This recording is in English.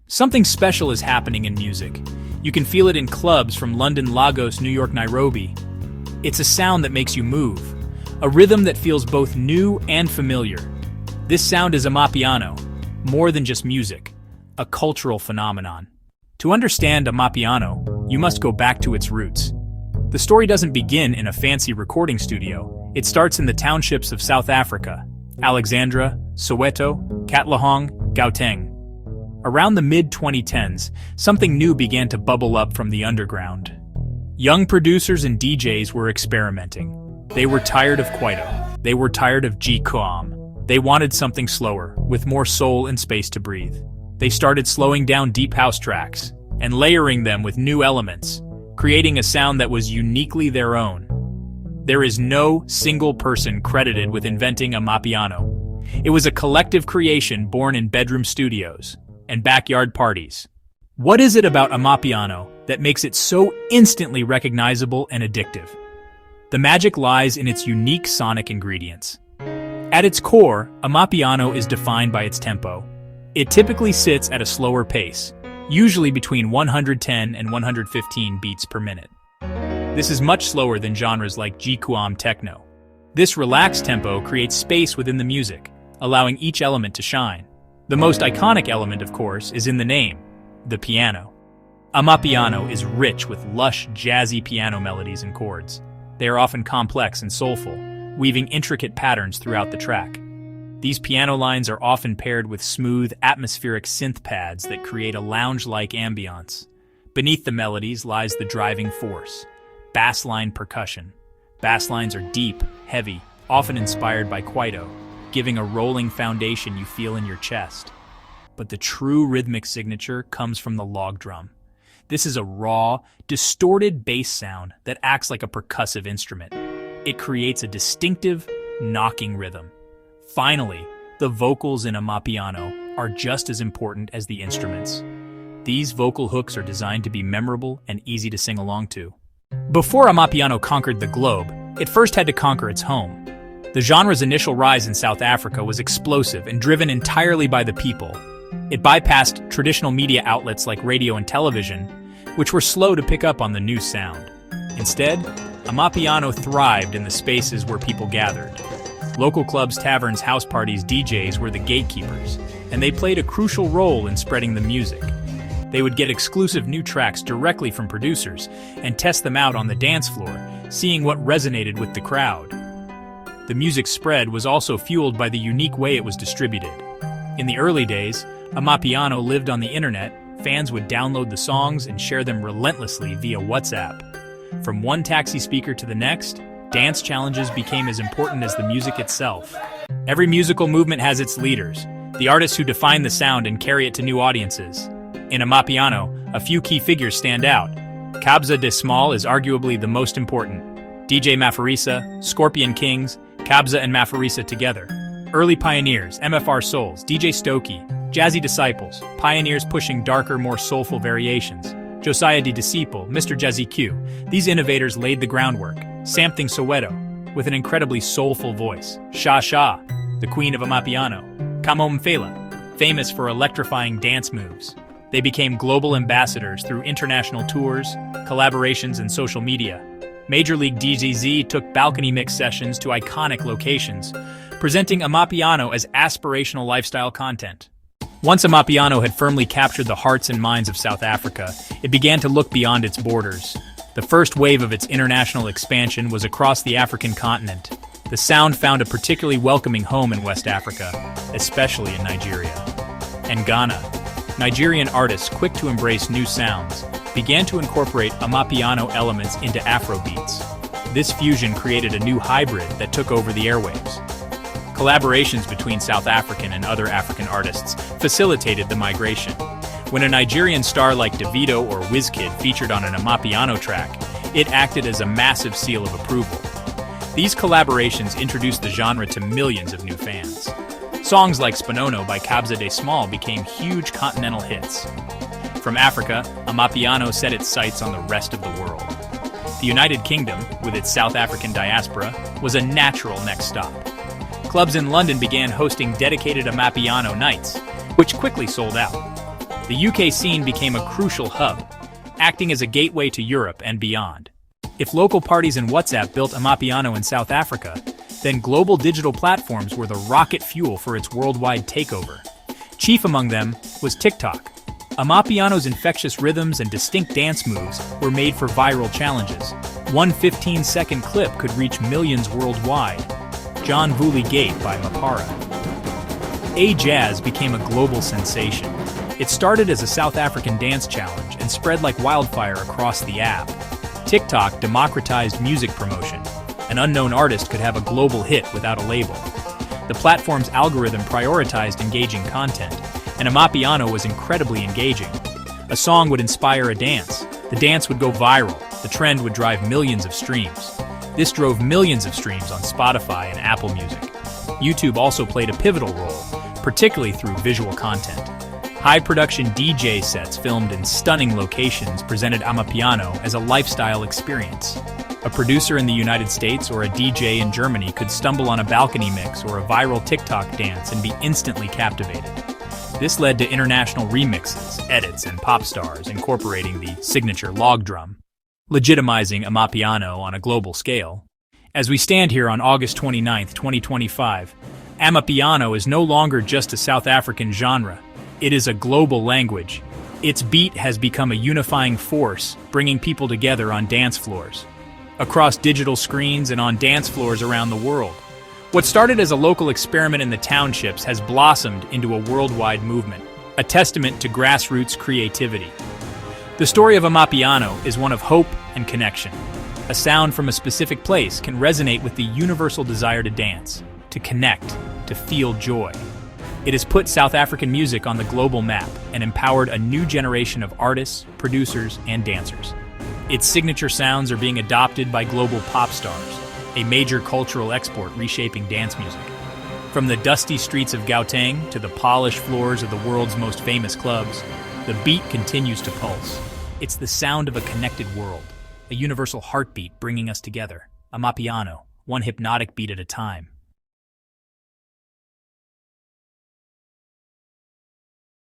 Something special is happening in music. You can feel it in clubs from London, Lagos, New York, Nairobi. It's a sound that makes you move, a rhythm that feels both new and familiar. This sound is AMAPIANO, more than just music, a cultural phenomenon. To understand AMAPIANO, you must go back to its roots. The story doesn't begin in a fancy recording studio. It starts in the townships of South Africa: Alexandra, Soweto, Katlehong, Gauteng. Around the mid-2010s, something new began to bubble up from the underground. Young producers and DJs were experimenting. They were tired of Kwaito. They were tired of G-Kwam. They wanted something slower, with more soul and space to breathe. They started slowing down deep house tracks and layering them with new elements, creating a sound that was uniquely their own. There is no single person credited with inventing AMAPIANO. It was a collective creation born in bedroom studios and backyard parties. What is it about AMAPIANO that makes it so instantly recognizable and addictive? The magic lies in its unique sonic ingredients. At its core, AMAPIANO is defined by its tempo. It typically sits at a slower pace, usually between 110 and 115 beats per minute. This is much slower than genres like G-Kwam techno. This relaxed tempo creates space within the music, allowing each element to shine. The most iconic element, of course, is in the name, the piano. AMAPIANO is rich with lush, jazzy piano melodies and chords. They are often complex and soulful, weaving intricate patterns throughout the track. These piano lines are often paired with smooth, atmospheric synth pads that create a lounge-like ambiance. Beneath the melodies lies the driving force, bassline percussion. Bass lines are deep, heavy, often inspired by Kwaito, giving a rolling foundation you feel in your chest. But the true rhythmic signature comes from the log drum. This is a raw, distorted bass sound that acts like a percussive instrument. It creates a distinctive, knocking rhythm. Finally, the vocals in AMAPIANO are just as important as the instruments. These vocal hooks are designed to be memorable and easy to sing along to. Before AMAPIANO conquered the globe, it first had to conquer its home. The genre's initial rise in South Africa was explosive and driven entirely by the people. It bypassed traditional media outlets like radio and television, which were slow to pick up on the new sound. Instead, AMAPIANO thrived in the spaces where people gathered. Local clubs, taverns, house parties, DJs were the gatekeepers, and they played a crucial role in spreading the music. They would get exclusive new tracks directly from producers and test them out on the dance floor, seeing what resonated with the crowd. The music's spread was also fueled by the unique way it was distributed. In the early days, AMAPIANO lived on the internet. Fans would download the songs and share them relentlessly via WhatsApp. From one taxi speaker to the next, dance challenges became as important as the music itself. Every musical movement has its leaders, the artists who define the sound and carry it to new audiences. In AMAPIANO, a few key figures stand out. Kabza De Small is arguably the most important. DJ Maphorisa, Scorpion Kings, Kabza and Maphorisa together. Early pioneers, MFR Souls, DJ Stokey, Jazzy Disciples, pioneers pushing darker, more soulful variations. Josiah D. Disciple, Mr. Jazzy Q. These innovators laid the groundwork. Something Soweto, with an incredibly soulful voice. Sha Sha, the queen of AMAPIANO. Kamom Fela, famous for electrifying dance moves. They became global ambassadors through international tours, collaborations, and social media. Major League DJZ took balcony mix sessions to iconic locations, presenting AMAPIANO as aspirational lifestyle content. Once AMAPIANO had firmly captured the hearts and minds of South Africa, it began to look beyond its borders. The first wave of its international expansion was across the African continent. The sound found a particularly welcoming home in West Africa, especially in Nigeria and Ghana. Nigerian artists, quick to embrace new sounds, began to incorporate AMAPIANO elements into Afrobeats. This fusion created a new hybrid that took over the airwaves. Collaborations between South African and other African artists facilitated the migration. When a Nigerian star like Davido or Wizkid featured on an AMAPIANO track, it acted as a massive seal of approval. These collaborations introduced the genre to millions of new fans. Songs like Sponono by Kabza De Small became huge continental hits. From Africa, AMAPIANO set its sights on the rest of the world. The United Kingdom, with its South African diaspora, was a natural next stop. Clubs in London began hosting dedicated AMAPIANO nights, which quickly sold out. The UK scene became a crucial hub, acting as a gateway to Europe and beyond. If local parties and WhatsApp built AMAPIANO in South Africa, then global digital platforms were the rocket fuel for its worldwide takeover. Chief among them was TikTok. AMAPIANO's infectious rhythms and distinct dance moves were made for viral challenges. One 15-second clip could reach millions worldwide. John Vuli Gate by Mapara. Jazz became a global sensation. It started as a South African dance challenge and spread like wildfire across the app. TikTok democratized music promotion. An unknown artist could have a global hit without a label. The platform's algorithm prioritized engaging content, and AMAPIANO was incredibly engaging. A song would inspire a dance. The dance would go viral. The trend would drive millions of streams. This drove millions of streams on Spotify and Apple Music. YouTube also played a pivotal role, particularly through visual content. High-production DJ sets filmed in stunning locations presented AMAPIANO as a lifestyle experience. A producer in the United States or a DJ in Germany could stumble on a balcony mix or a viral TikTok dance and be instantly captivated. This led to international remixes, edits, and pop stars incorporating the signature log drum, legitimizing AMAPIANO on a global scale. As we stand here on August 29, 2025, AMAPIANO is no longer just a South African genre. It is a global language. Its beat has become a unifying force, bringing people together on dance floors, across digital screens and on dance floors around the world. What started as a local experiment in the townships has blossomed into a worldwide movement, a testament to grassroots creativity. The story of AMAPIANO is one of hope and connection. A sound from a specific place can resonate with the universal desire to dance, to connect, to feel joy. It has put South African music on the global map and empowered a new generation of artists, producers, and dancers. Its signature sounds are being adopted by global pop stars, a major cultural export reshaping dance music. From the dusty streets of Gauteng to the polished floors of the world's most famous clubs, the beat continues to pulse. It's the sound of a connected world, a universal heartbeat bringing us together. AMAPIANO, one hypnotic beat at a time.